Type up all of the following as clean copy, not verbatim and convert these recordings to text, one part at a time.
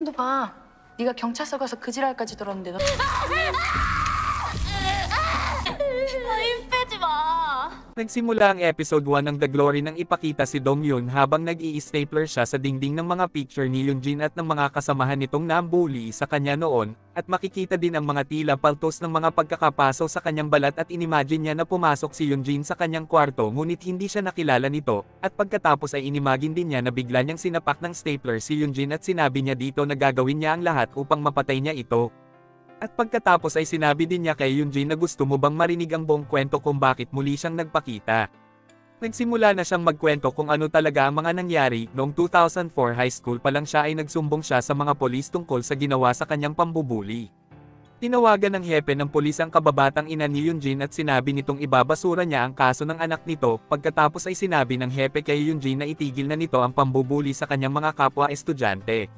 너 봐. 네가 경찰서 가서 그 지랄까지 들었는데 너 힘 빼지 마. Nagsimula ang episode 1 ng The Glory nang ipakita si Dong Yun habang nag-i-stapler siya sa dingding ng mga picture ni Yoonjin at ng mga kasamahan nitong nambuli sa kanya noon, at makikita din ang mga tila paltos ng mga pagkakapaso sa kanyang balat at inimagine niya na pumasok si Yoonjin sa kanyang kwarto ngunit hindi siya nakilala nito, at pagkatapos ay inimagine din niya na bigla niyang sinapak ng stapler si Yoonjin at sinabi niya dito na gagawin niya ang lahat upang mapatay niya ito. At pagkatapos ay sinabi din niya kay Yoonjin na gusto mo bang marinig ang buong kwento kung bakit muli siyang nagpakita. Nagsimula na siyang magkwento kung ano talaga ang mga nangyari. Noong 2004 high school pa lang siya ay nagsumbong siya sa mga polis tungkol sa ginawa sa kanyang pambubuli. Tinawagan ng hepe ng polis ang kababatang ina ni Yoonjin at sinabi nitong ibabasura niya ang kaso ng anak nito. Pagkatapos ay sinabi ng hepe kay Yoonjin na itigil na nito ang pambubuli sa kanyang mga kapwa estudyante.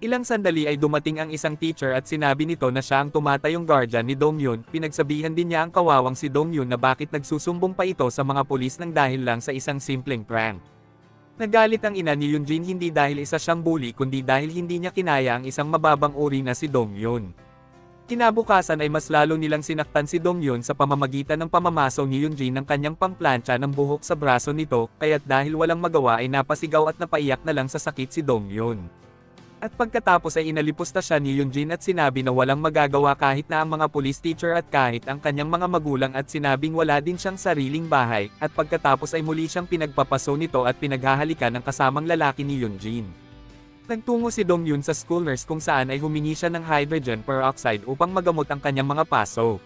Ilang sandali ay dumating ang isang teacher at sinabi nito na siya ang tumatayong guardian ni Dong Yun. Pinagsabihan din niya ang kawawang si Dong Yun na bakit nagsusumbong pa ito sa mga pulis ng dahil lang sa isang simpleng prank. Nagalit ang ina ni Yoonjin hindi dahil isa siyang bully kundi dahil hindi niya kinaya ang isang mababang uri na si Dong Yun. Kinabukasan ay mas lalo nilang sinaktan si Dong Yun sa pamamagitan ng pamamaso ni Yoonjin ng kanyang pangplantsa ng buhok sa braso nito, kaya't dahil walang magawa ay napasigaw at napaiyak na lang sa sakit si Dong Yun. At pagkatapos ay inalipusta siya ni Yoonjin at sinabi na walang magagawa kahit na ang mga police teacher at kahit ang kanyang mga magulang at sinabing wala din siyang sariling bahay, at pagkatapos ay muli siyang pinagpapaso nito at pinaghahalikan ng kasamang lalaki ni Yoonjin. Nagtungo si Dong Yun sa school nurse kung saan ay humingi siya ng hydrogen peroxide upang magamot ang kanyang mga paso.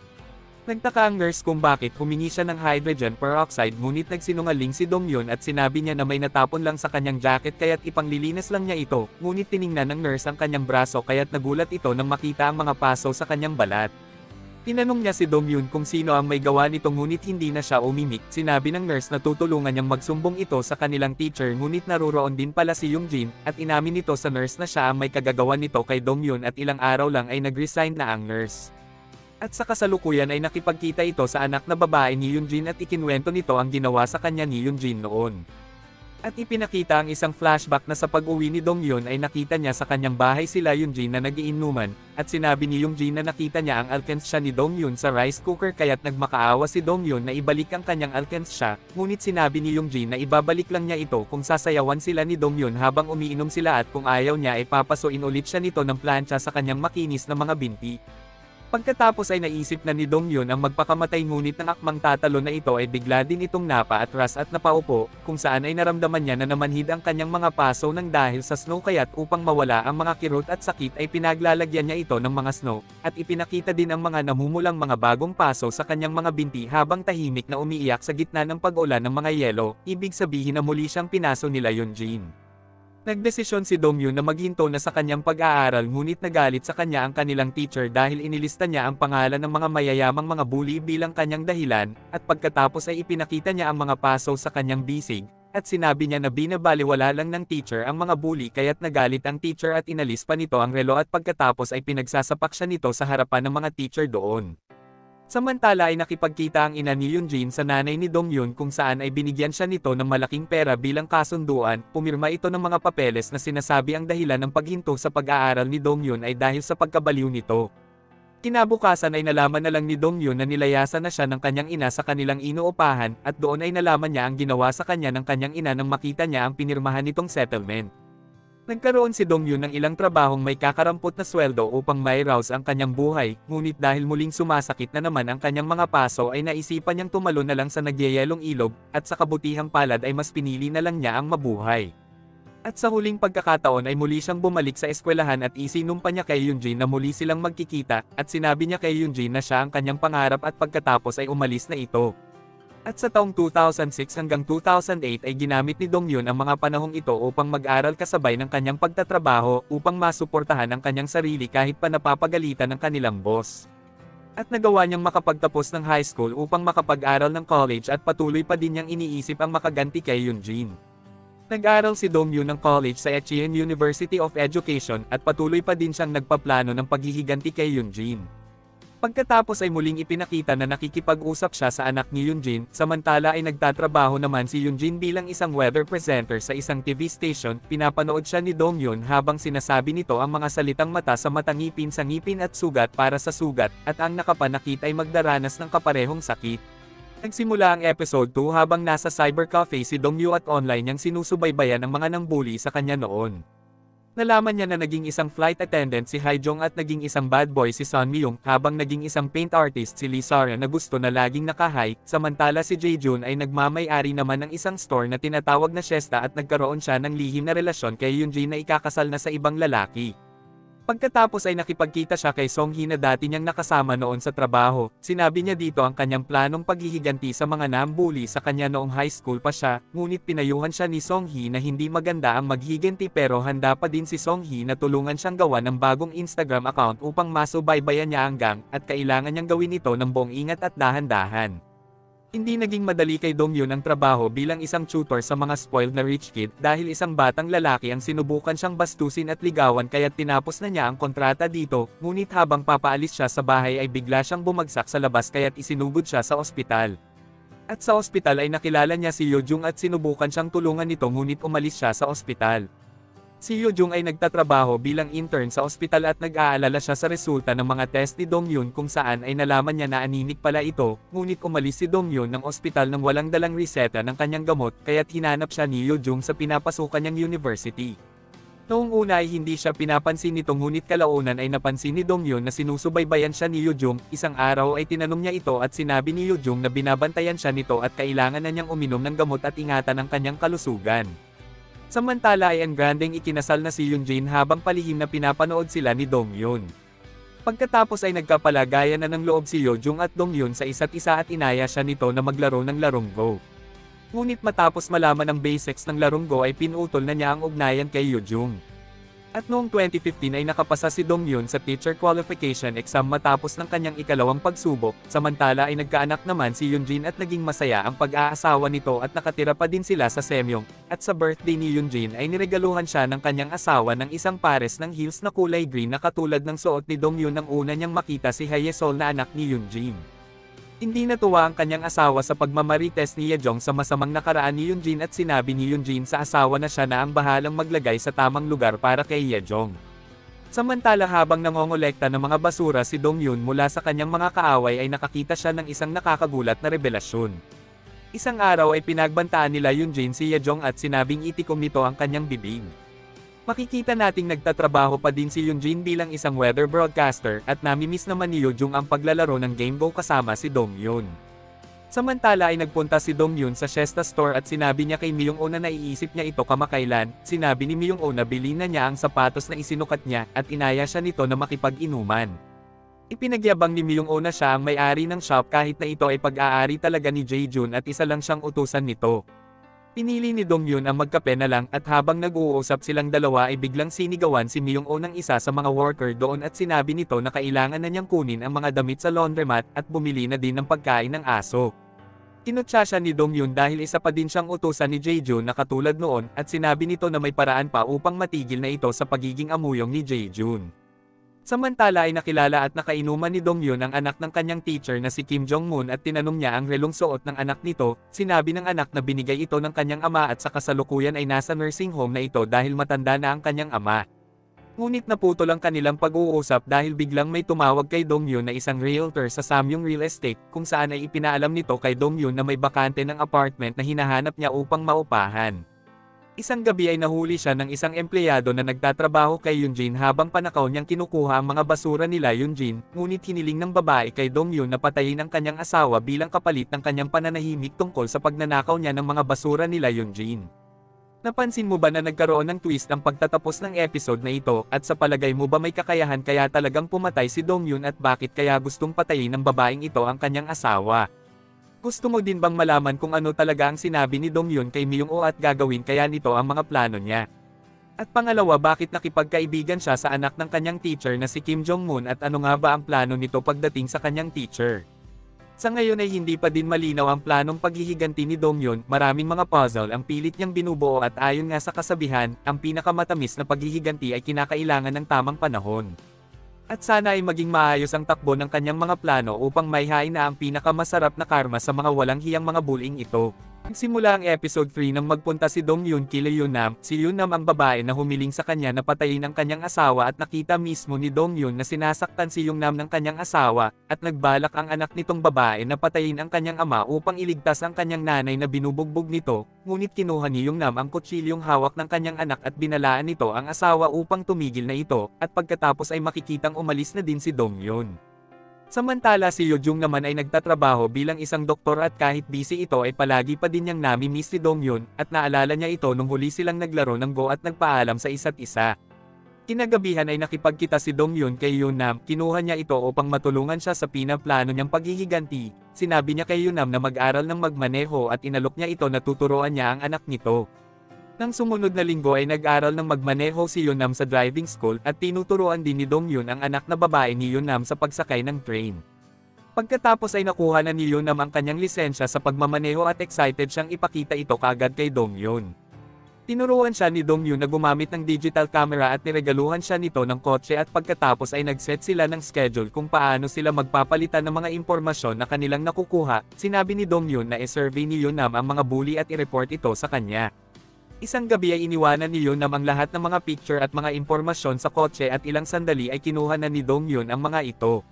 Nagtaka ang nurse kung bakit humingi siya ng hydrogen peroxide ngunit nagsinungaling si Dong Yun at sinabi niya na may natapon lang sa kanyang jacket kaya't ipanglilinis lang niya ito, ngunit tiningnan ng nurse ang kanyang braso kaya't nagulat ito nang makita ang mga paso sa kanyang balat. Tinanong niya si Dong Yun kung sino ang may gawa nito ngunit hindi na siya umimik. Sinabi ng nurse na tutulungan niyang magsumbong ito sa kanilang teacher ngunit naroroon din pala si Yoonjin, at inamin nito sa nurse na siya ang may kagagawan nito kay Dong Yun at ilang araw lang ay nag-resign na ang nurse. At sa kasalukuyan ay nakipagkita ito sa anak na babae ni Yoonjin at ikinwento nito ang ginawa sa kanya ni Yoonjin noon. At ipinakita ang isang flashback na sa pag-uwi ni Dong Yun ay nakita niya sa kanyang bahay sila Yoonjin na nagiinuman, at sinabi ni Yoonjin na nakita niya ang alkansya ni Dong Yun sa rice cooker kaya't nagmakaawa si Dong Yun na ibalik ang kanyang alkansya, ngunit sinabi ni Yoonjin na ibabalik lang niya ito kung sasayawan sila ni Dong Yun habang umiinom sila at kung ayaw niya ay papasuin ulit siya nito ng plancha sa kanyang makinis na mga binti. Pagkatapos ay naisip na ni Dong Yun ang magpakamatay ngunit ng akmang tatalo na ito ay bigla din itong napaatras at napaupo, kung saan ay naramdaman niya na namanhid ang kanyang mga paso ng dahil sa snow kaya't upang mawala ang mga kirot at sakit ay pinaglalagyan niya ito ng mga snow, at ipinakita din ang mga namumulang mga bagong paso sa kanyang mga binti habang tahimik na umiiyak sa gitna ng pag-ulan ng mga yelo, ibig sabihin na muli siyang pinaso nila Yoonjin. Nagdesisyon si Dong Yun na maghinto na sa kanyang pag-aaral ngunit nagalit sa kanya ang kanilang teacher dahil inilista niya ang pangalan ng mga mayayamang mga bully bilang kanyang dahilan, at pagkatapos ay ipinakita niya ang mga paso sa kanyang bisig, at sinabi niya na binabaliwala lang ng teacher ang mga bully kaya't nagalit ang teacher at inalis pa nito ang relo at pagkatapos ay pinagsasapak siya nito sa harapan ng mga teacher doon. Samantala ay nakipagkita ang ina ni Yoonjin sa nanay ni Dong Yun kung saan ay binigyan siya nito ng malaking pera bilang kasunduan. Pumirma ito ng mga papeles na sinasabi ang dahilan ng paghinto sa pag-aaral ni Dong Yun ay dahil sa pagkabaliw nito. Kinabukasan ay nalaman na lang ni Dong Yun na nilayasan na siya ng kanyang ina sa kanilang inuupahan, at doon ay nalaman niya ang ginawa sa kanya ng kanyang ina nang makita niya ang pinirmahan nitong settlement. Nagkaroon si Dong Yun ng ilang trabahong may kakarampot na sweldo upang mairaos ang kanyang buhay, ngunit dahil muling sumasakit na naman ang kanyang mga paso ay naisipan niyang tumalon na lang sa nagyayelong ilog, at sa kabutihang palad ay mas pinili na lang niya ang mabuhay. At sa huling pagkakataon ay muli siyang bumalik sa eskwelahan at isinumpa niya kay Yoonjin na muli silang magkikita, at sinabi niya kay Yoonjin na siya ang kanyang pangarap at pagkatapos ay umalis na ito. At sa taong 2006 hanggang 2008 ay ginamit ni Dong Yun ang mga panahong ito upang mag-aral kasabay ng kanyang pagtatrabaho upang masuportahan ang kanyang sarili kahit pa napapagalitan ng kanilang boss. At nagawa niyang makapagtapos ng high school upang makapag-aral ng college at patuloy pa din niyang iniisip ang makaganti kay Yoonjin. Nag-aral si Dong Yun ng college sa Echian University of Education at patuloy pa din siyang nagpaplano ng paghihiganti kay Yoonjin. Pagkatapos ay muling ipinakita na nakikipag-usap siya sa anak ni Yoonjin, samantala ay nagtatrabaho naman si Yoonjin bilang isang weather presenter sa isang TV station. Pinapanood siya ni Donghyun habang sinasabi nito ang mga salitang mata sa mata, ngipin sa ngipin at sugat para sa sugat, at ang nakapanakit ay magdaranas ng kaparehong sakit. Nagsimula ang episode 2 habang nasa cybercafe si Dongyu at online niyang sinusubaybayan ang mga nangbully sa kanya noon. Nalaman niya na naging isang flight attendant si Haejong at naging isang bad boy si Sun Myung, habang naging isang paint artist si Lee Sara na gusto na laging naka-high, samantala si Jaejoon ay nagmamay-ari naman ng isang store na tinatawag na Shesta at nagkaroon siya ng lihim na relasyon kay Yoonjin na ikakasal na sa ibang lalaki. Pagkatapos ay nakipagkita siya kay Songhee na dati niyang nakasama noon sa trabaho. Sinabi niya dito ang kanyang planong paghihiganti sa mga nambully sa kanya noong high school pa siya, ngunit pinayuhan siya ni Songhee na hindi maganda ang maghiganti, pero handa pa din si Songhee na tulungan siyang gawa ng bagong Instagram account upang masubaybayan niya ang gang, at kailangan niyang gawin ito ng buong ingat at dahan-dahan. Hindi naging madali kay Donghyun ang trabaho bilang isang tutor sa mga spoiled na rich kid dahil isang batang lalaki ang sinubukan siyang bastusin at ligawan, kaya't tinapos na niya ang kontrata dito, ngunit habang papaalis siya sa bahay ay bigla siyang bumagsak sa labas kaya't isinugod siya sa ospital. At sa ospital ay nakilala niya si Yeojung at sinubukan siyang tulungan nito, ngunit umalis siya sa ospital. Si Yeojung ay nagtatrabaho bilang intern sa ospital at nag-aalala siya sa resulta ng mga test ni Donghyun, kung saan ay nalaman niya na anemic pala ito, ngunit umalis si Donghyun ng ospital nang walang dalang reseta ng kanyang gamot, kaya't hinanap siya ni Yeojung sa pinapasukan niyang university. Noong una ay hindi siya pinapansin nito, ngunit kalaunan ay napansin ni Donghyun na sinusubaybayan siya ni Yeojung. Isang araw ay tinanong niya ito at sinabi ni Yeojung na binabantayan siya nito at kailangan na niyang uminom ng gamot at ingatan ang kanyang kalusugan. Samantala ay ang grandeng ikinasal na si Yoonjin habang palihim na pinapanood sila ni Donghyun. Pagkatapos ay nagkapalagayan na ng loob si Yeojung at Donghyun sa isa't isa at inaya siya nito na maglaro ng larong Go. Ngunit matapos malaman ang basics ng larong Go ay pinutol na niya ang ugnayan kay Yeojung. At noong 2015 ay nakapasa si Donghyun sa teacher qualification exam matapos ng kanyang ikalawang pagsubok, samantala ay nagkaanak naman si Yoonjin at naging masaya ang pag-aasawa nito at nakatira pa din sila sa Semyong, at sa birthday ni Yoonjin ay niregaluhan siya ng kanyang asawa ng isang pares ng heels na kulay green na katulad ng suot ni Donghyun nang una niyang makita si Haesol na anak ni Yoonjin. Hindi natuwa ang kanyang asawa sa pagmamarites ni Yejong sa masamang nakaraan ni Yoonjin at sinabi ni Yoonjin sa asawa na siya na ang bahalang maglagay sa tamang lugar para kay Yejong. Samantala habang nangongolekta ng mga basura si Donghyun mula sa kanyang mga kaaway ay nakakita siya ng isang nakakagulat na revelasyon. Isang araw ay pinagbantaan nila Yoonjin si Yejong at sinabing itikom nito ang kanyang bibig. Makikita nating nagtatrabaho pa din si Yoonjin bilang isang weather broadcaster at namimiss naman ni Yeojung ang paglalaro ng Game Go kasama si Donghyun. Samantala ay nagpunta si Donghyun sa Shesta store at sinabi niya kay Myung-oh na naiisip niya ito kamakailan. Sinabi ni Myung-oh na bilhin na niya ang sapatos na isinukat niya at inaya siya nito na makipag-inuman. Ipinagyabang ni Myung-oh na siya ang may-ari ng shop kahit na ito ay pag-aari talaga ni Jaejoon at isa lang siyang utusan nito. Pinili ni Donghyun ang magkape na lang at habang nag-uusap silang dalawa ay biglang sinigawan si Myung-oh ng isa sa mga worker doon at sinabi nito na kailangan na niyang kunin ang mga damit sa laundromat at bumili na din ng pagkain ng aso. Tinutya siya ni Donghyun dahil isa pa din siyang utusan ni Jaejoon na katulad noon at sinabi nito na may paraan pa upang matigil na ito sa pagiging amuyong ni Jaejoon. Samantala ay nakilala at nakainuman ni Donghyun ang anak ng kanyang teacher na si Kim Jong-moon at tinanong niya ang relong suot ng anak nito. Sinabi ng anak na binigay ito ng kanyang ama at sa kasalukuyan ay nasa nursing home na ito dahil matanda na ang kanyang ama. Ngunit naputol ang kanilang pag-uusap dahil biglang may tumawag kay Donghyun na isang realtor sa Samyung Real Estate, kung saan ay ipinaalam nito kay Donghyun na may bakante ng apartment na hinahanap niya upang maupahan. Isang gabi ay nahuli siya ng isang empleyado na nagtatrabaho kay Yoonjin habang panakaw niyang kinukuha ang mga basura nila Yoonjin, ngunit hiniling ng babae kay Donghyun na patayin ang kanyang asawa bilang kapalit ng kanyang pananahimik tungkol sa pagnanakaw niya ng mga basura nila Yoonjin. Napansin mo ba na nagkaroon ng twist ang pagtatapos ng episode na ito, at sa palagay mo ba may kakayahan kaya talagang pumatay si Donghyun at bakit kaya gustong patayin ng babaeng ito ang kanyang asawa? Gusto mo din bang malaman kung ano talaga ang sinabi ni Donghyun kay Myung-oh at gagawin kaya nito ang mga plano niya? At pangalawa, bakit nakipagkaibigan siya sa anak ng kanyang teacher na si Kim Jong-moon at ano nga ba ang plano nito pagdating sa kanyang teacher? Sa ngayon ay hindi pa din malinaw ang planong paghihiganti ni Donghyun, maraming mga puzzle ang pilit niyang binubuo at ayon nga sa kasabihan, ang pinakamatamis na paghihiganti ay kinakailangan ng tamang panahon. At sana ay maging maayos ang takbo ng kanyang mga plano upang maihain na ang pinakamasarap na karma sa mga walang hiyang mga bullying ito. Nagsimula ang episode 3 nang magpunta si Dong Yun kila Yunam. Si Yunam ang babae na humiling sa kanya na patayin ang kanyang asawa at nakita mismo ni Dong Yun na sinasaktan si Yunam ng kanyang asawa, at nagbalak ang anak nitong babae na patayin ang kanyang ama upang iligtas ang kanyang nanay na binubugbog nito, ngunit kinuha ni Yunam ang kutsilyong hawak ng kanyang anak at binalaan nito ang asawa upang tumigil na ito, at pagkatapos ay makikitang umalis na din si Dong Yun. Samantala si Yojung naman ay nagtatrabaho bilang isang doktor at kahit busy ito ay palagi pa din niyang nami-miss si Dong Yun, at naalala niya ito nung huli silang naglaro ng Go at nagpaalam sa isa't isa. Kinagabihan ay nakipagkita si Dong Yun kay Yunam, kinuha niya ito upang matulungan siya sa pinaplano niyang paghihiganti. Sinabi niya kay Yunam na mag-aral ng magmaneho at inalok niya ito na tuturuan niya ang anak nito. Nang sumunod na linggo ay nag-aral ng magmaneho si Yunam sa driving school at tinuturuan din ni Dong Yun ang anak na babae ni Yunam sa pagsakay ng train. Pagkatapos ay nakuha na ni Yunam ang kanyang lisensya sa pagmamaneho at excited siyang ipakita ito kaagad kay Dong Yun. Tinuruan siya ni Dong Yun na gumamit ng digital camera at niregaluhan siya nito ng kotse, at pagkatapos ay nag-set sila ng schedule kung paano sila magpapalitan ng mga impormasyon na kanilang nakukuha. Sinabi ni Dong Yun na i-survey ni Yunam ang mga bully at i-report ito sa kanya. Isang gabi ay iniwanan ni Yunam ang lahat ng mga picture at mga impormasyon sa kotse, at ilang sandali ay kinuha na ni Dong Yun ang mga ito.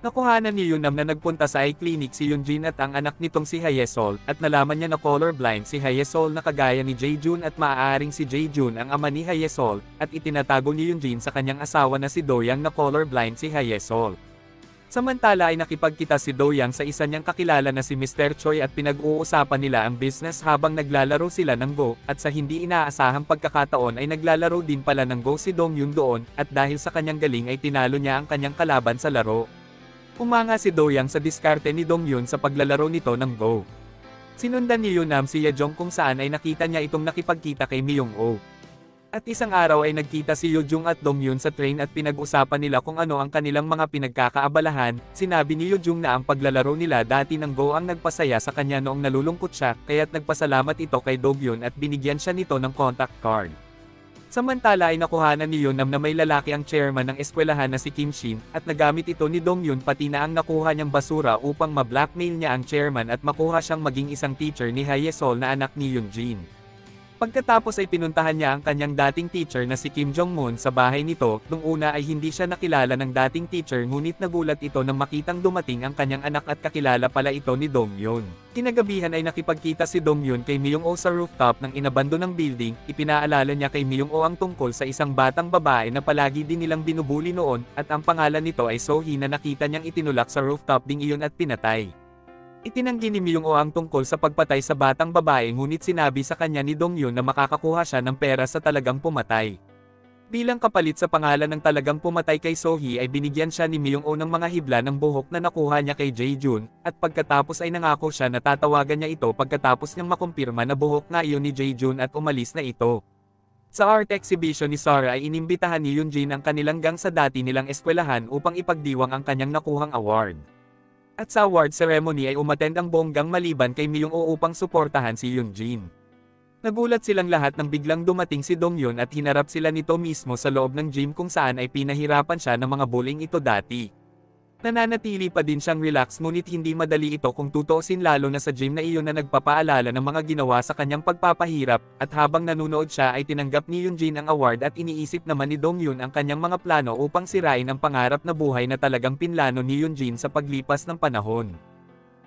Nakuhanan ni Yunam na nagpunta sa eye clinic si Yunjin at ang anak nitong si Hyesol, at nalaman niya na colorblind si Hyesol na kagaya ni Jaejun, at maaaring si Jaejun ang ama ni Hyesol, at itinatago ni Yunjin sa kanyang asawa na si Doyang na colorblind si Hyesol. Samantala ay nakipagkita si Doyang sa isa niyang kakilala na si Mr. Choi at pinag-uusapan nila ang business habang naglalaro sila ng Go, at sa hindi inaasahang pagkakataon ay naglalaro din pala ng Go si Dong Yun doon, at dahil sa kanyang galing ay tinalo niya ang kanyang kalaban sa laro. Umanga si Doyang sa diskarte ni Dong Yun sa paglalaro nito ng Go. Sinundan ni Yunam si Yejong kung saan ay nakita niya itong nakipagkita kay Myung-oh. At isang araw ay nagkita si Yojung at Dong Yun sa train at pinag-usapan nila kung ano ang kanilang mga pinagkakaabalahan. Sinabi ni Yojung na ang paglalaro nila dati ng Go ang nagpasaya sa kanya noong nalulungkot siya, kaya't nagpasalamat ito kay Dong Yun at binigyan siya nito ng contact card. Samantala ay nakuhanan ni Yunam na may lalaki ang chairman ng eskwelahan na si Kim Shin, at nagamit ito ni Dong Yun pati na ang nakuha niyang basura upang ma-blackmail niya ang chairman at makuha siyang maging isang teacher ni Hyesol na anak ni Yunjin. Pagkatapos ay pinuntahan niya ang kanyang dating teacher na si Kim Jong-moon sa bahay nito. Nung una ay hindi siya nakilala ng dating teacher, ngunit nagulat ito nang makitang dumating ang kanyang anak at kakilala pala ito ni Dong Yun. Kinagabihan ay nakipagkita si Dong Yun kay Myung-oh sa rooftop ng inabandonang building. Ipinaalala niya kay Myung-oh ang tungkol sa isang batang babae na palagi din nilang binubuli noon, at ang pangalan nito ay Sohee na nakita niyang itinulak sa rooftop ding iyon at pinatay. Itinanggi ni Myung-oh ang tungkol sa pagpatay sa batang babae, ngunit sinabi sa kanya ni Dong Yun na makakakuha siya ng pera sa talagang pumatay. Bilang kapalit sa pangalan ng talagang pumatay kay Sohee ay binigyan siya ni Myung-oh ng mga hibla ng buhok na nakuha niya kay Jaejun, at pagkatapos ay nangako siya na tatawagan niya ito pagkatapos niyang makumpirma na buhok nga iyon ni Jaejun, at umalis na ito. Sa art exhibition ni Sara ay inimbitahan ni Yunjin ang kanilang gang sa dati nilang eskwelahan upang ipagdiwang ang kanyang nakuhang award. At sa award ceremony ay umattend ang bonggang maliban kay Myung-oh upang suportahan si Yunjin. Nagulat silang lahat nang biglang dumating si Dong Yun at hinarap sila nito mismo sa loob ng gym kung saan ay pinahirapan siya ng mga bullying ito dati. Nananatili pa din siyang relax, ngunit hindi madali ito kung tutuusin, lalo na sa gym na iyon na nagpapaalala ng mga ginawa sa kanyang pagpapahirap, at habang nanunood siya ay tinanggap ni Yunjin ang award at iniisip naman ni Dong Yun ang kanyang mga plano upang sirain ang pangarap na buhay na talagang pinlano ni Yunjin sa paglipas ng panahon.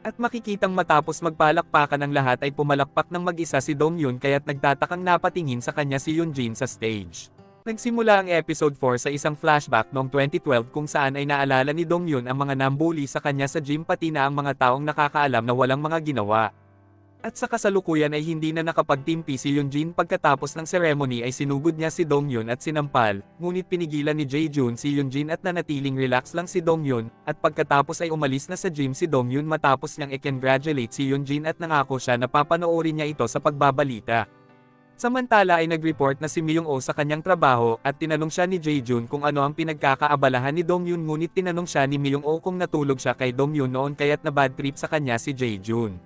At makikitang matapos magpalakpakan ng lahat ay pumalakpak ng mag-isa si Dong Yun, kaya't nagtatakang napatingin sa kanya si Yunjin sa stage. Nagsimula ang episode 4 sa isang flashback noong 2012 kung saan ay naalala ni Dong Yun ang mga nambuli sa kanya sa gym pati na ang mga taong nakakaalam na walang mga ginawa. At sa kasalukuyan ay hindi na nakapagtimpi si Yunjin. Pagkatapos ng ceremony ay sinugod niya si Dong Yun at sinampal, ngunit pinigilan ni Jaejun si Yunjin at nanatiling relax lang si Dong Yun, at pagkatapos ay umalis na sa gym si Dong Yun matapos niyang i-congratulate si Yunjin at nangako siya na papanoorin niya ito sa pagbabalita. Samantala ay nag-report na si Myung-oh sa kanyang trabaho, at tinanong siya ni Jaejun kung ano ang pinagkakaabalahan ni Dong Yun, ngunit tinanong siya ni Myung-oh kung natulog siya kay Dong Yun noon kaya't na bad trip sa kanya si Jaejun.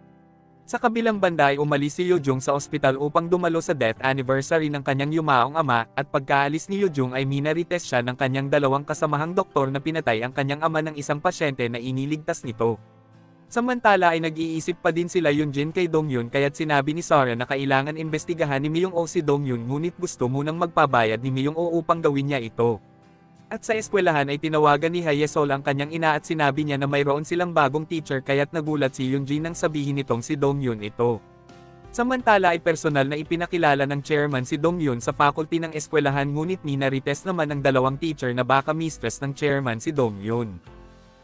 Sa kabilang banda ay umalis si Yojong sa ospital upang dumalo sa death anniversary ng kanyang yumaong ama, at pagkaalis ni Yojong ay minarites siya ng kanyang dalawang kasamahang doktor na pinatay ang kanyang ama ng isang pasyente na iniligtas nito. Samantala ay nag-iisip pa din sila Yunjin kay Dongyun kaya't sinabi ni Sora na kailangan imbestigahan ni Myung-oh si Dongyun ngunit gusto munang magpabayad ni Myung-oh upang gawin niya ito. At sa eskwelahan ay tinawagan ni Hyesol ang kanyang ina at sinabi niya na mayroon silang bagong teacher kaya't nagulat si Yunjin nang sabihin nitong si Dongyun ito. Samantala ay personal na ipinakilala ng chairman si Dongyun sa faculty ng eskwelahan ngunit minarites naman ng dalawang teacher na baka mistress ng chairman si Dongyun.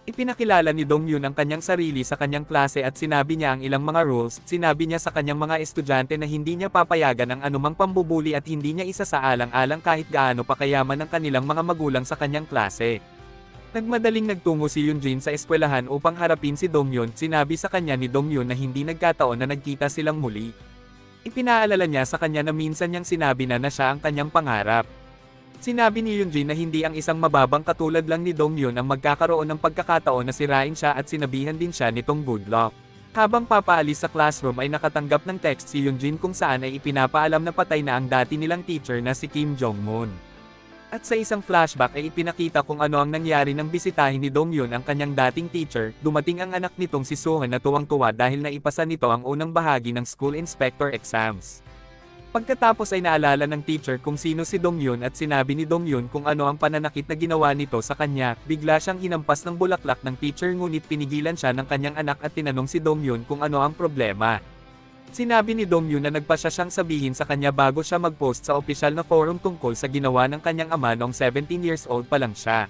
Ipinakilala ni Dongyun ang kanyang sarili sa kanyang klase at sinabi niya ang ilang mga rules, sinabi niya sa kanyang mga estudyante na hindi niya papayagan ang anumang pambubuli at hindi niya isasaalang-alang kahit gaano pa kayaman ang kanilang mga magulang sa kanyang klase. Nagmadaling nagtungo si Yunjin sa eskwelahan upang harapin si Dongyun, sinabi sa kanya ni Dongyun na hindi nagkataon na nagkita silang muli. Ipinaalala niya sa kanya na minsan niyang sinabi na siya ang kanyang pangarap. Sinabi ni Yunjin na hindi ang isang mababang katulad lang ni Dongyun ang magkakaroon ng pagkakataon na sirain siya at sinabihan din siya nitong good luck. Habang papaalis sa classroom ay nakatanggap ng text si Yunjin kung saan ay ipinapaalam na patay na ang dati nilang teacher na si Kim Jong-moon. At sa isang flashback ay ipinakita kung ano ang nangyari nang bisitahin ni Dongyun ang kanyang dating teacher, dumating ang anak nitong si Sohan na tuwang-tuwa dahil naipasa nito ang unang bahagi ng school inspector exams. Pagkatapos ay naalala ng teacher kung sino si Dongyun at sinabi ni Dongyun kung ano ang pananakit na ginawa nito sa kanya, bigla siyang hinampas ng bulaklak ng teacher ngunit pinigilan siya ng kanyang anak at tinanong si Dongyun kung ano ang problema. Sinabi ni Dongyun na nagpasya siyang sabihin sa kanya bago siya mag-post sa opisyal na forum tungkol sa ginawa ng kanyang ama noong 17 years old pa lang siya.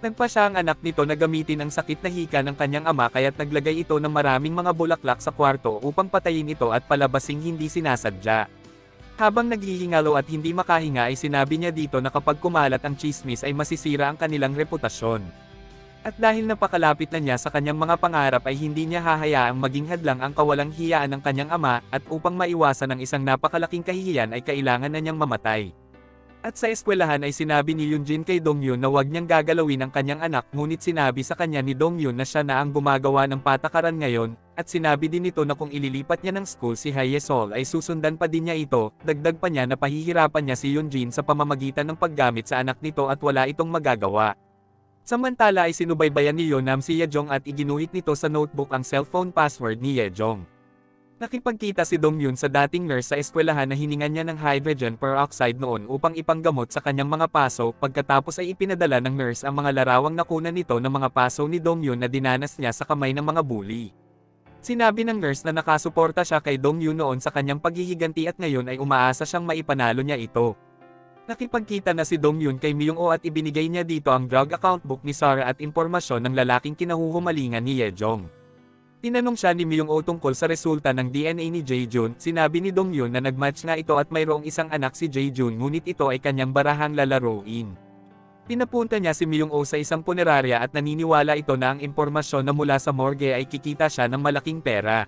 Nagpasya ang anak nito na gamitin ang sakit na hika ng kanyang ama kaya't naglagay ito ng maraming mga bulaklak sa kwarto upang patayin ito at palabasing hindi sinasadya. Habang naghihingalo at hindi makahinga ay sinabi niya dito na kapag kumalat ang chismis ay masisira ang kanilang reputasyon. At dahil napakalapit na niya sa kanyang mga pangarap ay hindi niya hahayaang maging hadlang ang kawalang hiyaan ng kanyang ama, at upang maiwasan ang isang napakalaking kahihiyan ay kailangan na niyang mamatay. At sa eskwelahan ay sinabi ni Yunjin kay Dongyun na huwag niyang gagalawin ang kanyang anak ngunit sinabi sa kanya ni Dongyun na siya na ang gumagawa ng patakaran ngayon, at sinabi din nito na kung ililipat niya ng school si Hyesol ay susundan pa din niya ito, dagdag pa niya na pahihirapan niya si Yunjin sa pamamagitan ng paggamit sa anak nito at wala itong magagawa. Samantala ay sinubaybayan ni Yonam si Yejong at iginuhit nito sa notebook ang cellphone password ni Yejong. Nakipagkita si Dongyun sa dating nurse sa eskwelahan na hiningan niya ng hydrogen peroxide noon upang ipanggamot sa kanyang mga paso, pagkatapos ay ipinadala ng nurse ang mga larawang nakunan nito ng mga paso ni Dongyun na dinanas niya sa kamay ng mga bully. Sinabi ng nurse na nakasuporta siya kay Dongyun noon sa kanyang paghihiganti at ngayon ay umaasa siyang maipanalo niya ito. Nakipagkita na si Dongyun kay Myung-oh at ibinigay niya dito ang drug account book ni Sara at impormasyon ng lalaking kinahuhumalingan ni Yejong. Tinanong siya ni Myung-oh tungkol sa resulta ng DNA ni Jae-jun, sinabi ni Dongyun na nagmatch nga ito at mayroong isang anak si Jae-jun ngunit ito ay kanyang barahang lalaroin. Pinapunta niya si Myung-oh sa isang punerarya at naniniwala ito na ang impormasyon na mula sa morgue ay kikita siya ng malaking pera.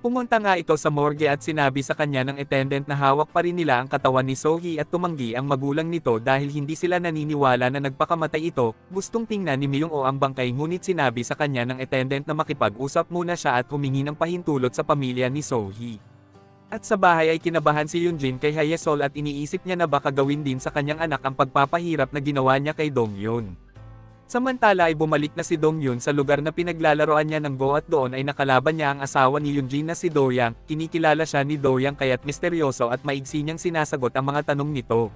Pumunta nga ito sa morgue at sinabi sa kanya ng attendant na hawak pa rin nila ang katawan ni Sohee at tumanggi ang magulang nito dahil hindi sila naniniwala na nagpakamatay ito. Gustong tingnan ni Myung-oh ang bangkay ngunit sinabi sa kanya ng attendant na makipag-usap muna siya at humingi ng pahintulot sa pamilya ni Sohee. At sa bahay ay kinabahan si Yunjin kay Hyesol at iniisip niya na baka gawin din sa kanyang anak ang pagpapahirap na ginawa niya kay Dongyun. Samantala ay bumalik na si Dongyun sa lugar na pinaglalaroan niya ng Go at doon ay nakalaban niya ang asawa ni Yunjin na si Doyang, kinikilala siya ni Doyang kaya't misteryoso at maigsi niyang sinasagot ang mga tanong nito.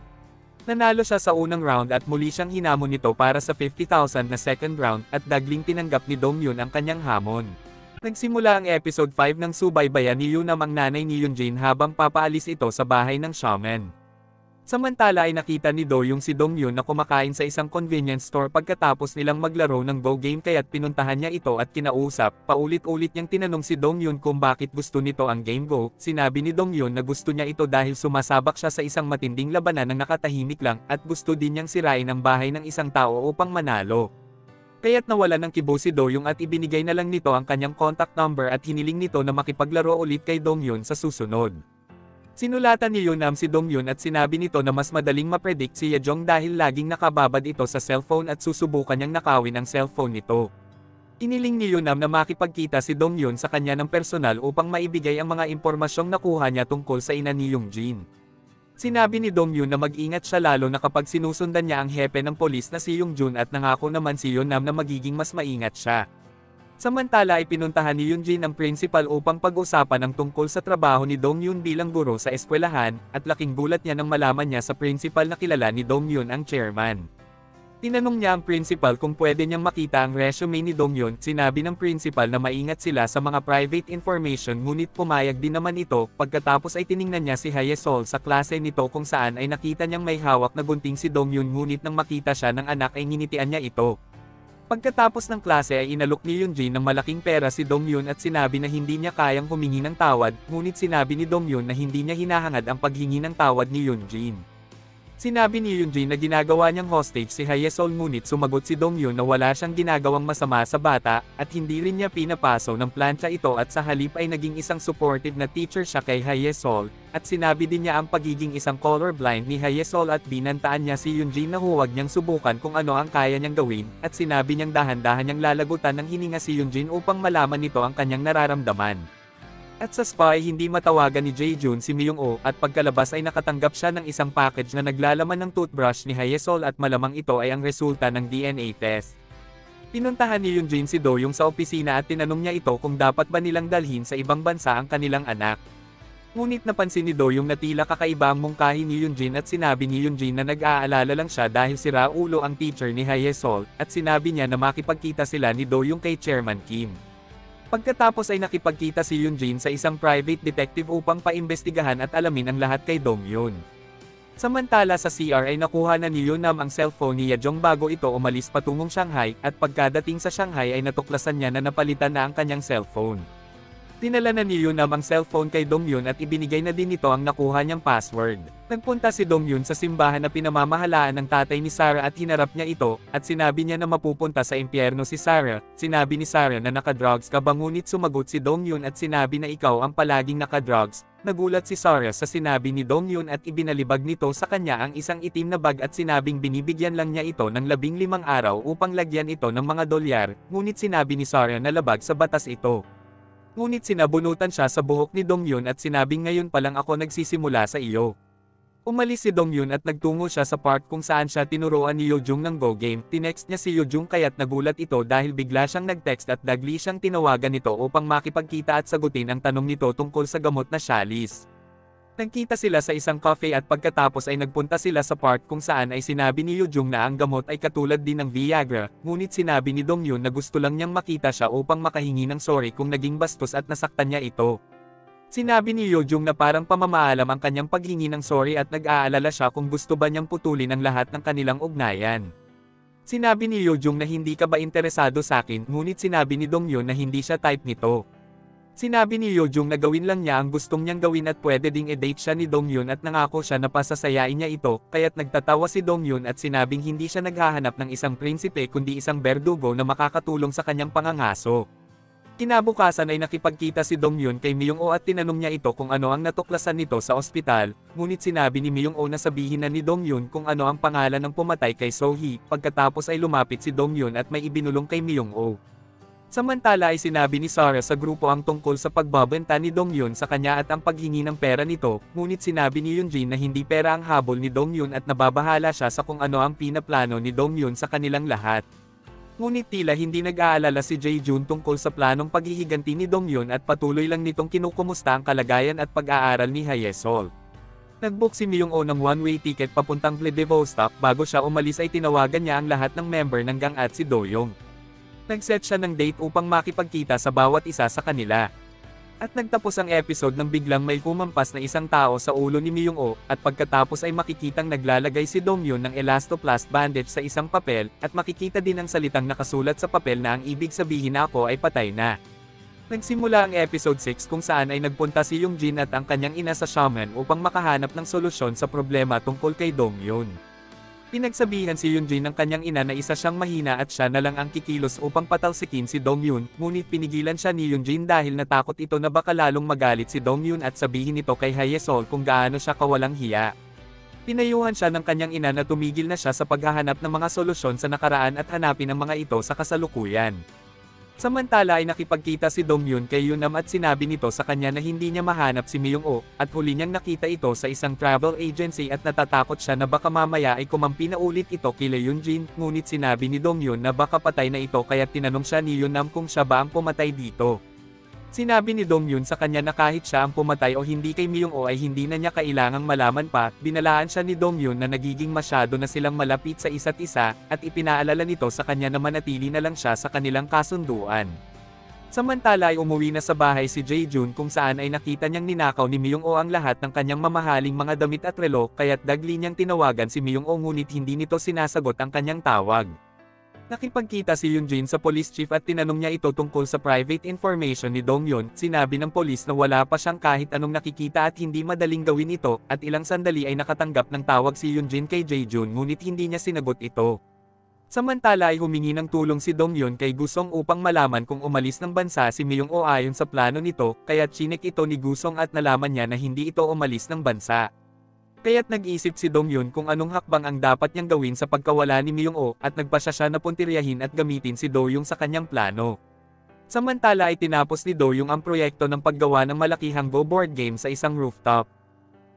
Nanalo siya sa unang round at muli siyang hinamon nito para sa 50,000 na second round at dagling tinanggap ni Dongyun ang kanyang hamon. Nagsimula ang episode 5 ng subaybayan ni Yunam ang nanay ni Yunjin habang papaalis ito sa bahay ng shaman. Samantala ay nakita ni Doyong si Dongyun na kumakain sa isang convenience store pagkatapos nilang maglaro ng Go game kaya't pinuntahan niya ito at kinausap. Paulit-ulit niyang tinanong si Dongyun kung bakit gusto nito ang game Go. Sinabi ni Dongyun na gusto niya ito dahil sumasabak siya sa isang matinding labanan ng nakatahimik lang at gusto din niyang sirain ang bahay ng isang tao upang manalo. Kaya't nawalan ng kibo si Doyong at ibinigay na lang nito ang kanyang contact number at hiniling nito na makipaglaro ulit kay Dongyun sa susunod. Sinulatan ni Yunam si Dongyun at sinabi nito na mas madaling mapredict si Yejong dahil laging nakababad ito sa cellphone at susubukan niyang nakawin ang cellphone nito. Iniling ni Yunam na makipagkita si Dongyun sa kanya ng personal upang maibigay ang mga impormasyong nakuha niya tungkol sa ina ni Yongjin. Sinabi ni Dongyun na mag-ingat siya lalo na kapag sinusundan niya ang hepe ng polis na si Yongjun at nangako naman si Yunam na magiging mas maingat siya. Samantala ay pinuntahan ni Yongjin ang principal upang pag-usapan ang tungkol sa trabaho ni Dongyun bilang guro sa eskwelahan, at laking gulat niya nang malaman niya sa principal na kilala ni Dongyun ang chairman. Tinanong niya ang principal kung pwede niyang makita ang resume ni Dongyun. Sinabi ng principal na maingat sila sa mga private information, ngunit pumayag din naman ito. Pagkatapos ay tiningnan niya si Haesol sa klase nito kung saan ay nakita niyang may hawak na gunting si Dongyun, ngunit nang makita siya ng anak ay nginitian niya ito. Pagkatapos ng klase ay inalok ni Yongjin ng malaking pera si Dongyun at sinabi na hindi niya kayang humingi ng tawad, ngunit sinabi ni Dongyun na hindi niya hinahangad ang paghingi ng tawad ni Yongjin. Sinabi ni Yongjin na ginagawa niyang hostage si Haesol, ngunit sumagot si Dongyun na wala siyang ginagawang masama sa bata, at hindi rin niya pinapaso ng plantsa ito, at sa halip ay naging isang supportive na teacher siya kay Haesol, at sinabi din niya ang pagiging isang colorblind ni Haesol at binantaan niya si Yongjin na huwag niyang subukan kung ano ang kaya niyang gawin, at sinabi niyang dahan-dahan niyang lalagutan ng hininga si Yongjin upang malaman nito ang kanyang nararamdaman. At sa spa ay hindi matawagan ni Jae-jun si Myung-oh, at pagkalabas ay nakatanggap siya ng isang package na naglalaman ng toothbrush ni Haesol, at malamang ito ay ang resulta ng DNA test. Pinuntahan ni Yongjin si Do-young sa opisina at tinanong niya ito kung dapat ba nilang dalhin sa ibang bansa ang kanilang anak. Ngunit napansin ni Do-young na tila kakaiba ang mungkahi ni Yongjin, at sinabi ni Yongjin na nag-aalala lang siya dahil sira ulo ang teacher ni Haesol, at sinabi niya na makipagkita sila ni Do-young kay Chairman Kim. Pagkatapos ay nakipagkita si Yongjin sa isang private detective upang paimbestigahan at alamin ang lahat kay Dongyun. Samantala sa CR ay nakuha na ni Yunam ang cellphone ni Yajong bago ito umalis patungong Shanghai, at pagkadating sa Shanghai ay natuklasan niya na napalitan na ang kanyang cellphone. Dinala na ni Yunam ang cellphone kay Dongyun at ibinigay na din nito ang nakuha niyang password. Nagpunta si Dongyun sa simbahan na pinamamahalaan ng tatay ni Sarah at hinarap niya ito, at sinabi niya na mapupunta sa impyerno si Sarah. Sinabi ni Sarah na nakadrugs ka ba, ngunit sumagot si Dongyun at sinabi na ikaw ang palaging nakadrugs. Nagulat si Sarah sa sinabi ni Dongyun at ibinalibag nito sa kanya ang isang itim na bag at sinabing binibigyan lang niya ito ng 15 araw upang lagyan ito ng mga dolyar, ngunit sinabi ni Sarah na labag sa batas ito. Ngunit sinabunutan siya sa buhok ni Dongyun at sinabing ngayon pa lang ako nagsisimula sa iyo. Umalis si Dongyun at nagtungo siya sa park kung saan siya tinuruan ni Yojung ng Go Game. Tinext niya si Yojung kaya't nagulat ito dahil bigla siyang nag-text at dagli siyang tinawagan nito upang makipagkita at sagutin ang tanong nito tungkol sa gamot na Chalice. Nagkita sila sa isang cafe at pagkatapos ay nagpunta sila sa park kung saan ay sinabi ni Yojung na ang gamot ay katulad din ng Viagra, ngunit sinabi ni Dongyun na gusto lang niyang makita siya upang makahingi ng sorry kung naging bastos at nasaktan niya ito. Sinabi ni Yojung na parang pamamaalam ang kanyang paghingi ng sorry at nag-aalala siya kung gusto ba niyang putulin ang lahat ng kanilang ugnayan. Sinabi ni Yojung na hindi ka ba interesado sa akin, ngunit sinabi ni Dongyun na hindi siya type nito. Sinabi ni Yojung na gawin lang niya ang gustong niyang gawin at pwede ding i-date siya ni Dongyun at nangako siya na pasasayain niya ito, kaya't nagtatawa si Dongyun at sinabing hindi siya naghahanap ng isang prinsipe kundi isang berdugo na makakatulong sa kanyang pangangaso. Kinabukasan ay nakipagkita si Dongyun kay Myung-oh at tinanong niya ito kung ano ang natuklasan nito sa ospital, ngunit sinabi ni Myung-oh na sabihin na ni Dongyun kung ano ang pangalan ng pumatay kay So-hee. Pagkatapos ay lumapit si Dongyun at may ibinulong kay Myung-oh. Samantala ay sinabi ni Sarah sa grupo ang tungkol sa pagbabenta ni Dongyun sa kanya at ang paghingi ng pera nito, ngunit sinabi ni Yongjin na hindi pera ang habol ni Dongyun at nababahala siya sa kung ano ang pinaplano ni Dongyun sa kanilang lahat. Ngunit tila hindi nag-aalala si Jae-jun tungkol sa planong paghihiganti ni Dongyun at patuloy lang nitong kinukumusta ang kalagayan at pag-aaral ni Haesol. Nag-book si Myung-oh ng one-way ticket papuntang Vladivostok. Bago siya umalis ay tinawagan niya ang lahat ng member ng gang at si Do-young. Nag-set siya ng date upang makipagkita sa bawat isa sa kanila. At nagtapos ang episode nang biglang may kumampas na isang tao sa ulo ni Myung-oh, at pagkatapos ay makikitang naglalagay si Dongyun ng elastoplast bandage sa isang papel, at makikita din ang salitang nakasulat sa papel na ang ibig sabihin na ako ay patay na. Nagsimula ang episode 6 kung saan ay nagpunta si Yongjin at ang kanyang ina sa shaman upang makahanap ng solusyon sa problema tungkol kay Dongyun. Pinagsabihan si Yongjin ng kanyang ina na isa siyang mahina at siya na lang ang kikilos upang patalsikin si Dongyun, ngunit pinigilan siya ni Yongjin dahil natakot ito na baka lalong magalit si Dongyun at sabihin nito kay Haesol kung gaano siya kawalang hiya. Pinayuhan siya ng kanyang ina na tumigil na siya sa paghahanap ng mga solusyon sa nakaraan at hanapin ang mga ito sa kasalukuyan. Samantala ay nakipagkita si Dongyun kay Yunam at sinabi nito sa kanya na hindi niya mahanap si Myung-oh, at huli niyang nakita ito sa isang travel agency at natatakot siya na baka mamaya ay kumampi na ulit ito kila Yunjin, ngunit sinabi ni Dongyun na baka patay na ito kaya tinanong siya ni Yunam kung siya ba ang pumatay dito. Sinabi ni Dongyun sa kanya na kahit siya ang pumatay o hindi kay Myung-oh ay hindi na niya kailangang malaman pa, binalaan siya ni Dongyun na nagiging masyado na silang malapit sa isa't isa, at ipinaalala nito sa kanya na manatili na lang siya sa kanilang kasunduan. Samantala ay umuwi na sa bahay si Jae-jun kung saan ay nakita niyang ninakaw ni Myung-oh ang lahat ng kanyang mamahaling mga damit at relo kaya't dagli niyang tinawagan si Myung-oh ngunit hindi nito sinasagot ang kanyang tawag. Nakipagkita si Yunjin sa police chief at tinanong niya ito tungkol sa private information ni Dongyun. Sinabi ng polis na wala pa siyang kahit anong nakikita at hindi madaling gawin ito, at ilang sandali ay nakatanggap ng tawag si Yunjin kay Jae-jun ngunit hindi niya sinagot ito. Samantala ay humingi ng tulong si Dongyun kay Gusong upang malaman kung umalis ng bansa si Myung-oh ayon sa plano nito, kaya chinek ito ni Gusong at nalaman niya na hindi ito umalis ng bansa. Kaya't nag-isip si Dongyun kung anong hakbang ang dapat niyang gawin sa pagkawala ni Myung-oh at nagpasya siya na puntiryahin at gamitin si Do-young sa kanyang plano. Samantala ay tinapos ni Do-young ang proyekto ng paggawa ng malakihang go-board game sa isang rooftop.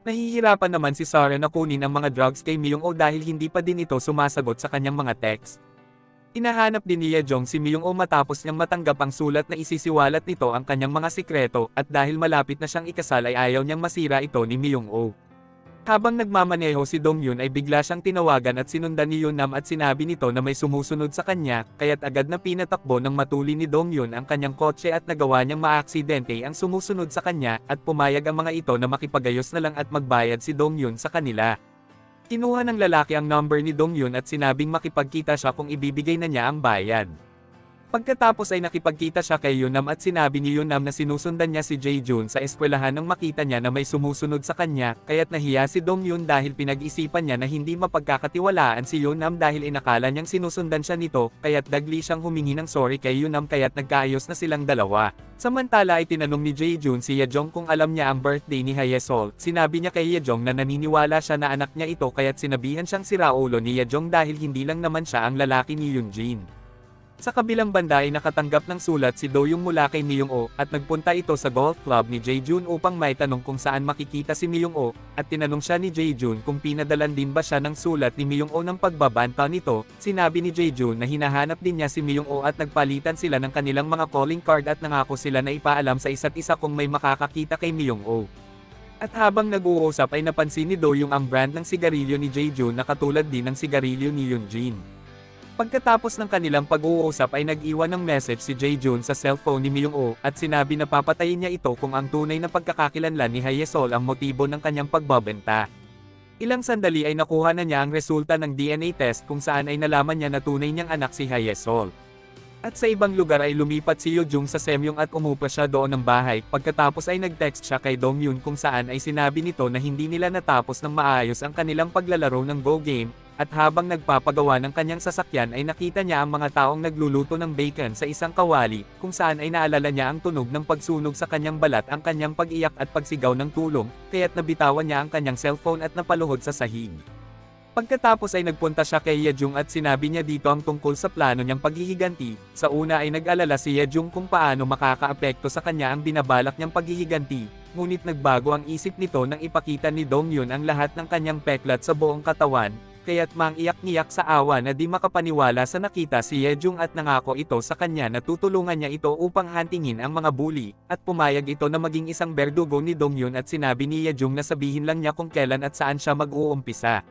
Nahihirapan naman si Sara na kunin ang mga drugs kay Myung-oh dahil hindi pa din ito sumasagot sa kanyang mga text. Hinahanap din ni Yejong si Myung-oh matapos niyang matanggap ang sulat na isisiwalat nito ang kanyang mga sikreto, at dahil malapit na siyang ikasal ay ayaw niyang masira ito ni Myung-oh. Habang nagmamaneho si Dongyun ay bigla siyang tinawagan at sinundan ni Yunam at sinabi nito na may sumusunod sa kanya, kaya't agad na pinatakbo ng matuli ni Dongyun ang kanyang kotse at nagawa niyang maaksidente ang sumusunod sa kanya, at pumayag ang mga ito na makipagayos na lang at magbayad si Dongyun sa kanila. Kinuha ng lalaki ang number ni Dongyun at sinabing makipagkita siya kung ibibigay na niya ang bayad. Pagkatapos ay nakipagkita siya kay Yunam at sinabi ni Yunam na sinusundan niya si Jae-jun sa eskwelahan nang makita niya na may sumusunod sa kanya, kaya't nahiya si Dongyun dahil pinag-isipan niya na hindi mapagkakatiwalaan si Yunam dahil inakala niyang sinusundan siya nito, kaya't dagli siyang humingi ng sorry kay Yunam kaya't nagkaayos na silang dalawa. Samantala ay tinanong ni Jae-jun si Yejong kung alam niya ang birthday ni Haesol. Sinabi niya kay Yejong na naniniwala siya na anak niya ito kaya't sinabihan siyang siraulo ni Yejong dahil hindi lang naman siya ang lalaki ni Yunjin. Sa kabilang banda ay nakatanggap ng sulat si Do-young mula kay Myung-oh, at nagpunta ito sa golf club ni Jae-jun upang maitanong kung saan makikita si Myung-oh, at tinanong siya ni Jae-jun kung pinadalan din ba siya ng sulat ni Myung-oh ng pagbabanta nito. Sinabi ni Jae-jun na hinahanap din niya si Myung-oh at nagpalitan sila ng kanilang mga calling card at nangako sila na ipaalam sa isa't isa kung may makakakita kay Myung-oh. At habang nag-uusap ay napansin ni Do-young ang brand ng sigarilyo ni Jae-jun na katulad din ng sigarilyo ni Yunjin. Pagkatapos ng kanilang pag-uusap ay nag-iwan ng message si Jae-jun sa cellphone ni Myung-oh at sinabi na papatayin niya ito kung ang tunay na pagkakakilanlan ni Haesol ang motibo ng kanyang pagbabenta. Ilang sandali ay nakuha na niya ang resulta ng DNA test kung saan ay nalaman niya na tunay niyang anak si Haesol. At sa ibang lugar ay lumipat si Yojung sa Semyong at umupa siya doon ng bahay. Pagkatapos ay nag-text siya kay Dongyun kung saan ay sinabi nito na hindi nila natapos ng maayos ang kanilang paglalaro ng Go game, at habang nagpapagawa ng kanyang sasakyan ay nakita niya ang mga taong nagluluto ng bacon sa isang kawali, kung saan ay naalala niya ang tunog ng pagsunog sa kanyang balat ang kanyang pag-iyak at pagsigaw ng tulong, kaya't nabitawan niya ang kanyang cellphone at napaluhod sa sahig. Pagkatapos ay nagpunta siya kay Yejung at sinabi niya dito ang tungkol sa plano niyang paghihiganti. Sa una ay nag-alala si Yejung kung paano makakaapekto sa kanya ang binabalak niyang paghihiganti, ngunit nagbago ang isip nito nang ipakita ni Dongyun ang lahat ng kanyang peklat sa buong katawan, kaya't mangiyak-ngiyak sa awa na di makapaniwala sa nakita si Yejung at nangako ito sa kanya na tutulungan niya ito upang hantingin ang mga bully, at pumayag ito na maging isang berdugo ni Dongyun at sinabi ni Yejung na sabihin lang niya kung kailan at saan siya mag-uumpisa.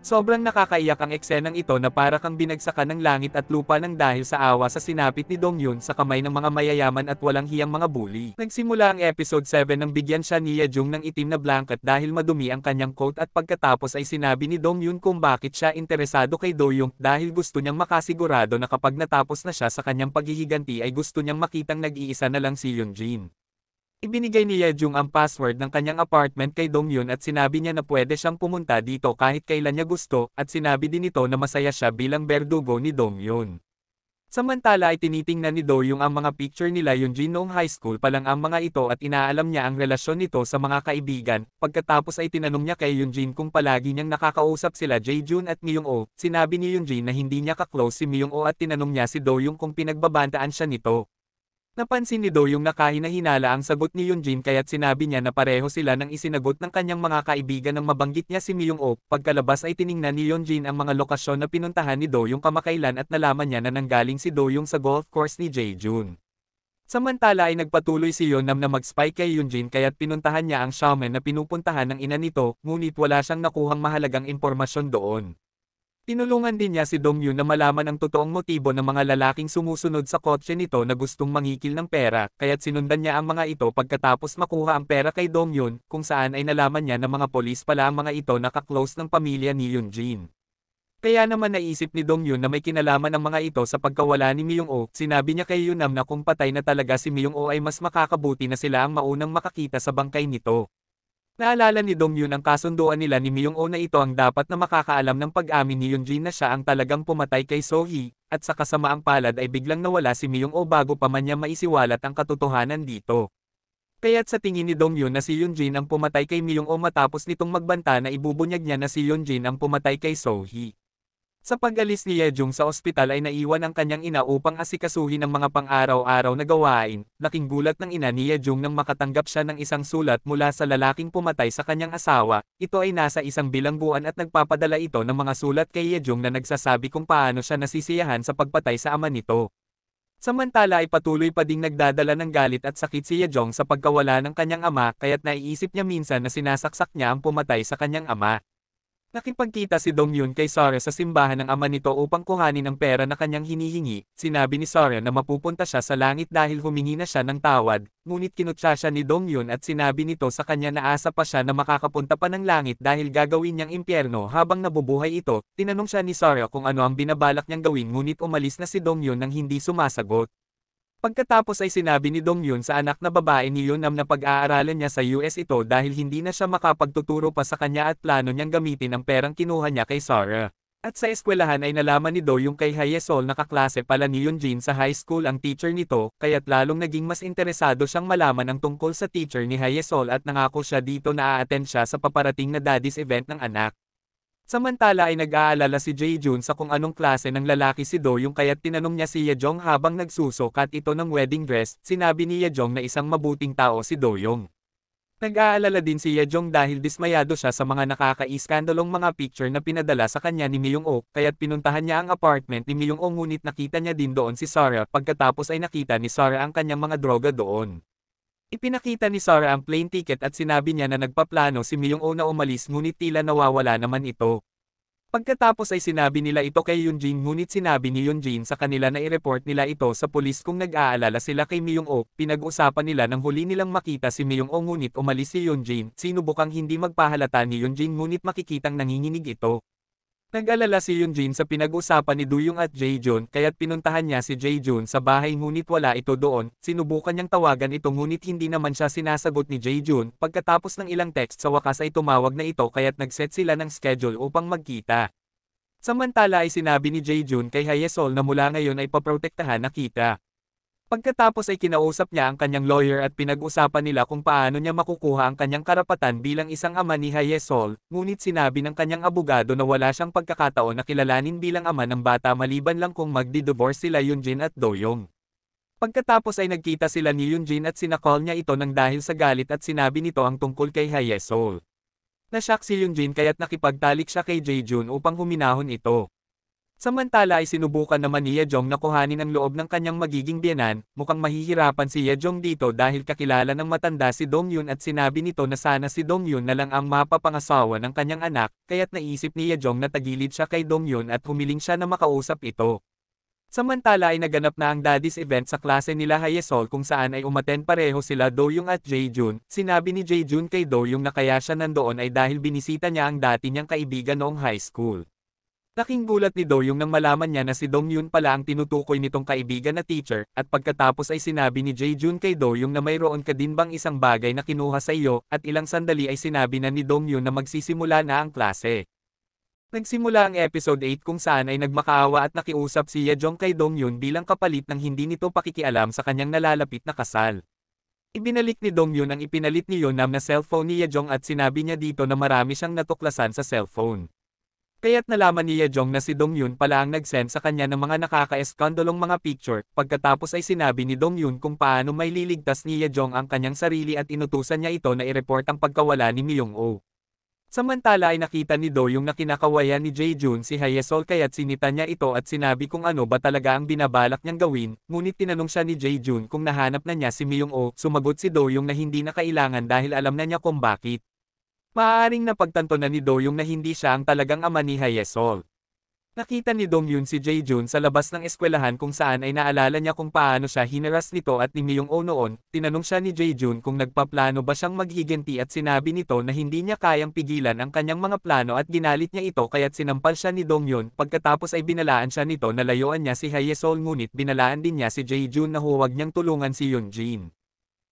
Sobrang nakakaiyak ang eksenang ito na para kang binagsakan ng langit at lupa ng dahil sa awa sa sinapit ni Dongyun sa kamay ng mga mayayaman at walang hiyang mga bully. Nagsimula ang episode 7 nang bigyan siya ni Yejung ng itim na blanket dahil madumi ang kanyang coat at pagkatapos ay sinabi ni Dongyun kung bakit siya interesado kay Do-young dahil gusto niyang makasigurado na kapag natapos na siya sa kanyang paghihiganti ay gusto niyang makitang nag-iisa na lang si Yunjin. Ibinigay ni Yejung ang password ng kanyang apartment kay Dongyun at sinabi niya na pwede siyang pumunta dito kahit kailan niya gusto, at sinabi din nito na masaya siya bilang berdugo ni Dongyun. Samantala ay tinitingnan ni Do-young ang mga picture nila Yunjin noong high school pa lang ang mga ito at inaalam niya ang relasyon nito sa mga kaibigan. Pagkatapos ay tinanong niya kay Yunjin kung palagi niyang nakakausap sila Jae-jun at Myung-oh. Sinabi ni Yunjin na hindi niya ka-close si Myung-oh at tinanong niya si Do-young kung pinagbabantaan siya nito. Napansin ni Do-young na kahina-hinala ang sagot ni Yunjin kaya't sinabi niya na pareho sila nang isinagot ng kanyang mga kaibigan nang mabanggit niya si Myung-oh. Pagkalabas ay tiningnan ni Yunjin ang mga lokasyon na pinuntahan ni Do-young kamakailan at nalaman niya na nanggaling si Do-young sa golf course ni Jae-jun. Samantala ay nagpatuloy si Yeonnam na mag-spy kay Yunjin kaya't pinuntahan niya ang Xiaomen na pinupuntahan ng ina nito, ngunit wala siyang nakuhang mahalagang impormasyon doon. Tinulungan din niya si Dong-yoon na malaman ang totoong motibo ng mga lalaking sumusunod sa kotse nito na gustong mangikil ng pera, kaya't sinundan niya ang mga ito pagkatapos makuha ang pera kay Dong-yoon, kung saan ay nalaman niya na mga polis pala ang mga ito na ka-close ng pamilya ni Yunjin. Kaya naman naisip ni Dong-yoon na may kinalaman ang mga ito sa pagkawala ni Myung-oh. Sinabi niya kay Yeonnam na kung patay na talaga si Myung-oh ay mas makakabuti na sila ang maunang makakita sa bangkay nito. Naalala ni Dong-yoon ang kasunduan nila ni Myung-oh na ito ang dapat na makakaalam ng pag-amin ni Yunjin na siya ang talagang pumatay kay So-hee, at sa kasamaang palad ay biglang nawala si Myung-oh bago pa man niya maisiwalat ang katotohanan dito. Kaya't sa tingin ni Dong-yoon na si Yunjin ang pumatay kay Myung-oh matapos nitong magbanta na ibubunyag niya na si Yunjin ang pumatay kay So-hee. Sa pag-alis ni Yejung sa ospital ay naiwan ang kanyang ina upang asikasuhin ang mga pang-araw-araw na gawain. Laking gulat ng ina ni Yejung nang makatanggap siya ng isang sulat mula sa lalaking pumatay sa kanyang asawa. Ito ay nasa isang bilangguan at nagpapadala ito ng mga sulat kay Yejung na nagsasabi kung paano siya nasisiyahan sa pagpatay sa ama nito. Samantala ay patuloy pa ding nagdadala ng galit at sakit si Yejong sa pagkawala ng kanyang ama kaya't naiisip niya minsan na sinasaksak niya ang pumatay sa kanyang ama. Nakipagkita si Dong-yoon kay Sora sa simbahan ng ama nito upang kuhanin ang pera na kanyang hinihingi. Sinabi ni Sora na mapupunta siya sa langit dahil humingi na siya ng tawad, ngunit kinutya siya ni Dong-yoon at sinabi nito sa kanya na asa pa siya na makakapunta pa ng langit dahil gagawin niyang impyerno habang nabubuhay ito. Tinanong siya ni Sora kung ano ang binabalak niyang gawin ngunit umalis na si Dong-yoon nang hindi sumasagot. Pagkatapos ay sinabi ni Dong-yoon sa anak na babae ni Yeonnam na pag-aaralan niya sa US ito dahil hindi na siya makapagtuturo pa sa kanya at plano niyang gamitin ang perang kinuha niya kay Sora. At sa eskwelahan ay nalaman ni Do yung kay Haesol na kaklase pala ni Yunjin sa high school ang teacher nito, kaya't lalong naging mas interesado siyang malaman ang tungkol sa teacher ni Haesol at nangako siya dito na a-attend siya sa paparating na daddy's event ng anak. Samantala ay nag-aalala si Jae-jun sa kung anong klase ng lalaki si Do-young kaya't tinanong niya si Yejong habang nagsusukat ito ng wedding dress. Sinabi ni Yejong na isang mabuting tao si Do-young. Nag-aalala din si Yejong dahil dismayado siya sa mga nakaka-iskandalong mga picture na pinadala sa kanya ni Myung-oh, kaya't pinuntahan niya ang apartment ni Myung-oh ngunit nakita niya din doon si Sora. Pagkatapos ay nakita ni Sora ang kanyang mga droga doon. Ipinakita ni Sora ang plane ticket at sinabi niya na nagpaplano si Myung-oh na umalis ngunit tila nawawala naman ito. Pagkatapos ay sinabi nila ito kay Yunjin ngunit sinabi ni Yunjin sa kanila na i-report nila ito sa pulis kung nag-aalala sila kay Myung-oh. Pinag-usapan nila nang huli nilang makita si Myung-oh ngunit umalis si Yunjin. Sinubukang hindi magpahalata ni Yunjin ngunit makikitang nanginginig ito. Nag-alala si Yunjin sa pinag-usapan ni Do-young at Jae-jun kaya't pinuntahan niya si Jae-jun sa bahay ngunit wala ito doon. Sinubukan niyang tawagan ito ngunit hindi naman siya sinasagot ni Jae-jun. Pagkatapos ng ilang text sa wakas ay tumawag na ito kaya't nag-set sila ng schedule upang magkita. Samantala ay sinabi ni Jae-jun kay Haesol na mula ngayon ay paprotektahan na kita. Pagkatapos ay kinausap niya ang kanyang lawyer at pinag-usapan nila kung paano niya makukuha ang kanyang karapatan bilang isang ama ni Haesol, ngunit sinabi ng kanyang abogado na wala siyang pagkakataon na kilalanin bilang ama ng bata maliban lang kung magdi-divorce sila Yunjin at Do-young. Pagkatapos ay nagkita sila ni Yunjin at sinakol niya ito nang dahil sa galit at sinabi nito ang tungkol kay Haesol. Nashock si Yunjin kaya't nakipagtalik siya kay Jae-jun upang huminahon ito. Samantala ay sinubukan naman ni Yejong na kuhanin ang loob ng kanyang magiging biyenan. Mukhang mahihirapan si Yejong dito dahil kakilala ng matanda si Dong-yoon at sinabi nito na sana si Dong-yoon na lang ang mapapangasawa ng kanyang anak, kaya't naisip ni Yejong na tagilid siya kay Dong-yoon at humiling siya na makausap ito. Samantala ay naganap na ang daddy's event sa klase nila Haesol kung saan ay umattend pareho sila Do-young at Jae-jun. Sinabi ni Jae-jun kay Do-young na kaya siya nandoon ay dahil binisita niya ang dati niyang kaibigan noong high school. Laking gulat ni Do-young nang malaman niya na si Dong-yoon pala ang tinutukoy nitong kaibigan na teacher, at pagkatapos ay sinabi ni Jae-jun kay Do-young na mayroon ka din bang isang bagay na kinuha sa iyo, at ilang sandali ay sinabi na ni Dong-yoon na magsisimula na ang klase. Nagsimula ang episode 8 kung saan ay nagmakaawa at nakiusap si Yejong kay Dongyun bilang kapalit ng hindi nito pakikialam sa kanyang nalalapit na kasal. Ibinalik ni Dongyun ang ipinalit ni Yonam na cellphone ni Yejong at sinabi niya dito na marami siyang natuklasan sa cellphone. Kaya't nalaman ni Yejong na si Dongyun pala ang nag-send sa kanya ng mga nakaka-eskandalong mga picture, pagkatapos ay sinabi ni Dongyun kung paano may liligtas ni Yejong ang kanyang sarili at inutusan niya ito na i-report ang pagkawala ni Myung-oh. Samantala ay nakita ni Do yung na kinakawayan ni Jae-jun si Hyesol kaya't sinita niya ito at sinabi kung ano ba talaga ang binabalak niyang gawin, ngunit tinanong siya ni Jae-jun kung nahanap na niya si Myung-oh, sumagot si Do yung na hindi na kailangan dahil alam na niya kung bakit. Maaaring napagtanto na ni Do yung na hindi siya ang talagang ama ni Hyesol. Nakita ni Dongyun si Jae-jun sa labas ng eskwelahan kung saan ay naalala niya kung paano siya hinaras nito at ni Myung-oh noon, tinanong siya ni Jae-jun kung nagpaplano ba siyang maghiganti at sinabi nito na hindi niya kayang pigilan ang kanyang mga plano at ginalit niya ito kaya't sinampal siya ni Dongyun, pagkatapos ay binalaan siya nito na layuan niya si Hyesol ngunit binalaan din niya si Jae-jun na huwag niyang tulungan si Yunjin.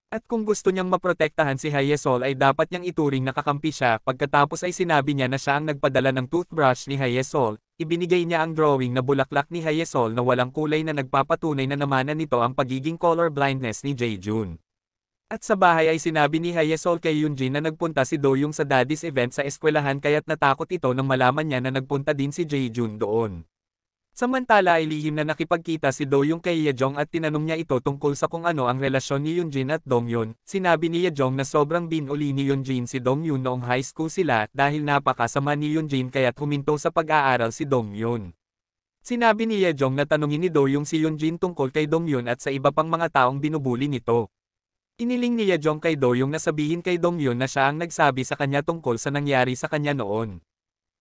At kung gusto niyang maprotektahan si Hyesol ay dapat niyang ituring na kakampi siya pagkatapos ay sinabi niya na siya ang nagpadala ng toothbrush ni Hyesol, ibinigay niya ang drawing na bulaklak ni Hyesol na walang kulay na nagpapatunay na namanan nito ang pagiging color blindness ni Jae-jun. At sa bahay ay sinabi ni Hyesol kay Yunjin na nagpunta si Do-yung sa daddy's event sa eskwelahan kaya't natakot ito nang malaman niya na nagpunta din si Jae-jun doon. Samantala ay lihim na nakipagkita si Do-yung kay Yejong at tinanong niya ito tungkol sa kung ano ang relasyon ni Yunjin at Dongyun. Sinabi ni Yejong na sobrang binuli ni Yunjin si Dongyun noong high school sila dahil napakasama ni Yunjin kaya't huminto sa pag-aaral si Dongyun. Sinabi ni Yejong na tanungin ni Do-yung si Yunjin tungkol kay Dongyun at sa iba pang mga taong binubuli nito. Iniling ni Yejong kay Do-yung na sabihin kay Dongyun na siya ang nagsabi sa kanya tungkol sa nangyari sa kanya noon.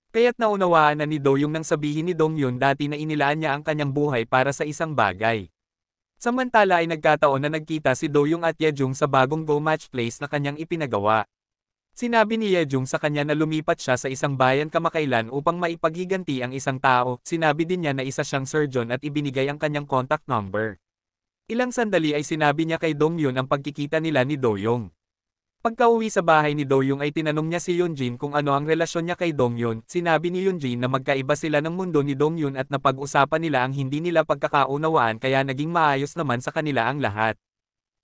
Kaya't naunawaan na ni Do yung nang sabihin ni Dongyun dati na inilaan niya ang kanyang buhay para sa isang bagay. Samantala ay nagkataon na nagkita si Do yung at Yejong sa bagong Go Match Place na kanyang ipinagawa. Sinabi ni Yejong sa kanya na lumipat siya sa isang bayan kamakailan upang maipaghiganti ang isang tao, sinabi din niya na isa siyang surgeon at ibinigay ang kanyang contact number. Ilang sandali ay sinabi niya kay Dongyun ang pagkikita nila ni Do-yung. Pagka-uwi sa bahay ni Do-yung ay tinanong niya si Yunjin kung ano ang relasyon niya kay Dongyun. Sinabi ni Yunjin na magkaiba sila ng mundo ni Dongyun at napag-usapan nila ang hindi nila pagkakaunawaan kaya naging maayos naman sa kanila ang lahat.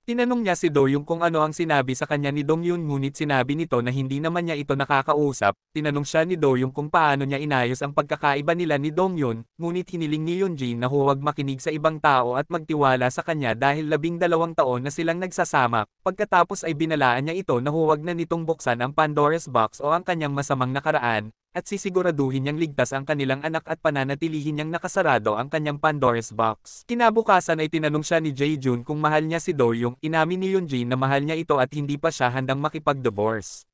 Tinanong niya si Do-yung kung ano ang sinabi sa kanya ni Dongyun ngunit sinabi nito na hindi naman niya ito nakakausap. Tinanong siya ni Do-yung kung paano niya inayos ang pagkakaiba nila ni Dongyun, ngunit hiniling ni Yunjin na huwag makinig sa ibang tao at magtiwala sa kanya dahil 12 taon na silang nagsasama. Pagkatapos ay binalaan niya ito na huwag na nitong buksan ang Pandora's Box o ang kanyang masamang nakaraan, at sisiguraduhin niyang ligtas ang kanilang anak at pananatilihin niyang nakasarado ang kanyang Pandora's Box. Kinabukasan ay tinanong siya ni Jae-jun kung mahal niya si Do-yung, inamin ni Yunjin na mahal niya ito at hindi pa siya handang makipag-divorce.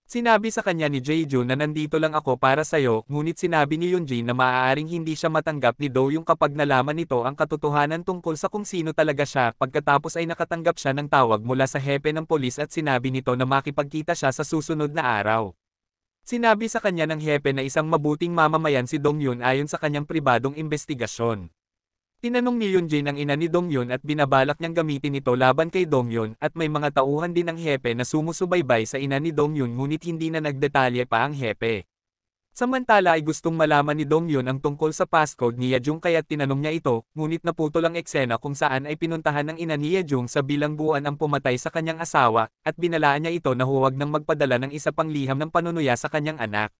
Sinabi sa kanya ni Jae-jun na nandito lang ako para sayo, ngunit sinabi ni Yunjin na maaaring hindi siya matanggap ni Do-yung kapag nalaman nito ang katotohanan tungkol sa kung sino talaga siya. Pagkatapos ay nakatanggap siya ng tawag mula sa hepe ng pulis at sinabi nito na makipagkita siya sa susunod na araw. Sinabi sa kanya ng hepe na isang mabuting mamamayan si Dongyun ayon sa kanyang pribadong investigasyon. Tinanong ni Yunjin ang ina ni Dongyun at binabalak niyang gamitin ito laban kay Dongyun at may mga tauhan din ng hepe na sumusubaybay sa ina ni Dongyun ngunit hindi na nagdetalye pa ang hepe. Samantala ay gustong malaman ni Dongyun ang tungkol sa passcode ni Yejong kaya't tinanong niya ito, ngunit naputol ang eksena kung saan ay pinuntahan ng ina ni Yejong sa bilangguan ang pumatay sa kanyang asawa, at binalaan niya ito na huwag nang magpadala ng isa pang liham ng panunuya sa kanyang anak.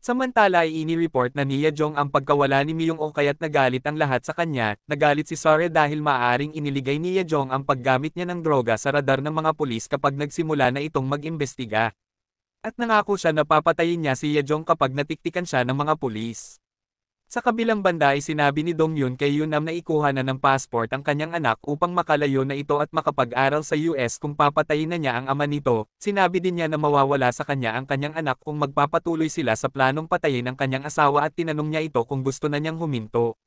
Samantala ay ini-report na ni Yejong ang pagkawala ni Myung-oh kaya't nagalit ang lahat sa kanya, nagalit si Sore dahil maaaring iniligay ni Yejong ang paggamit niya ng droga sa radar ng mga pulis kapag nagsimula na itong mag-imbestiga. At nangako siya na papatayin niya si Yejong kapag natiktikan siya ng mga pulis. Sa kabilang banda ay sinabi ni Dongyun kay Yunam na ikuha na ng passport ang kanyang anak upang makalayo na ito at makapag-aral sa US kung papatayin na niya ang ama nito. Sinabi din niya na mawawala sa kanya ang kanyang anak kung magpapatuloy sila sa planong patayin ang kanyang asawa at tinanong niya ito kung gusto na niyang huminto.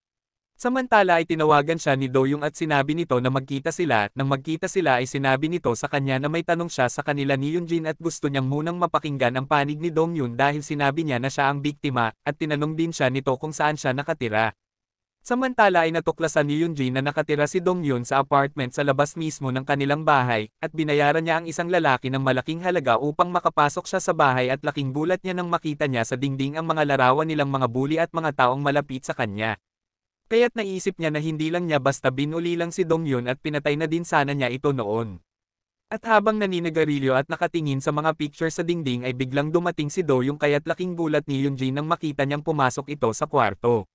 Samantala ay tinawagan siya ni Do-yung at sinabi nito na magkita sila. Nang magkita sila ay sinabi nito sa kanya na may tanong siya sa kanila ni Yunjin at gusto niyang munang mapakinggan ang panig ni Dongyun dahil sinabi niya na siya ang biktima, at tinanong din siya nito kung saan siya nakatira. Samantala ay natuklasan ni Yoonjin na nakatira si Donghyun sa apartment sa labas mismo ng kanilang bahay, at binayaran niya ang isang lalaki ng malaking halaga upang makapasok siya sa bahay at laking gulat niya nang makita niya sa dingding ang mga larawan nilang mga bully at mga taong malapit sa kanya. Kaya't naisip niya na hindi lang niya basta binuli lang si Donghyun at pinatay na din sana niya ito noon. At habang naninigarilyo at nakatingin sa mga picture sa dingding ay biglang dumating si Do-young kaya't laking gulat ni Yoonjin nang makita niyang pumasok ito sa kwarto.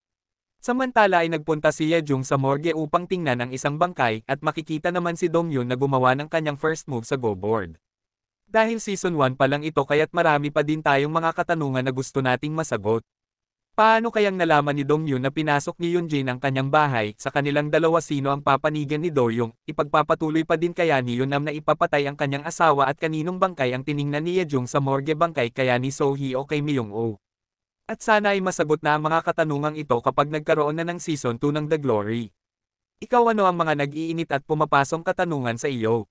Samantala ay nagpunta si Yejung sa morgue upang tingnan ang isang bangkay at makikita naman si Donghyun na gumawa ng kanyang first move sa go board. Dahil season 1 pa lang ito kaya't marami pa din tayong mga katanungan na gusto nating masagot. Paano kayang nalaman ni Donghyun na pinasok ni Yoonjin ang kanyang bahay, sa kanilang dalawa sino ang papanigan ni Do-young, ipagpapatuloy pa din kaya ni Yeonnam na ipapatay ang kanyang asawa at kaninong bangkay ang tiningnan ni Yejung sa morgue bangkay kaya ni So-hee o kay Myung-oh. At sana ay masagot na ang mga katanungang ito kapag nagkaroon na ng Season 2 ng The Glory. Ikaw ano ang mga nag-iinit at pumapasong katanungan sa iyo?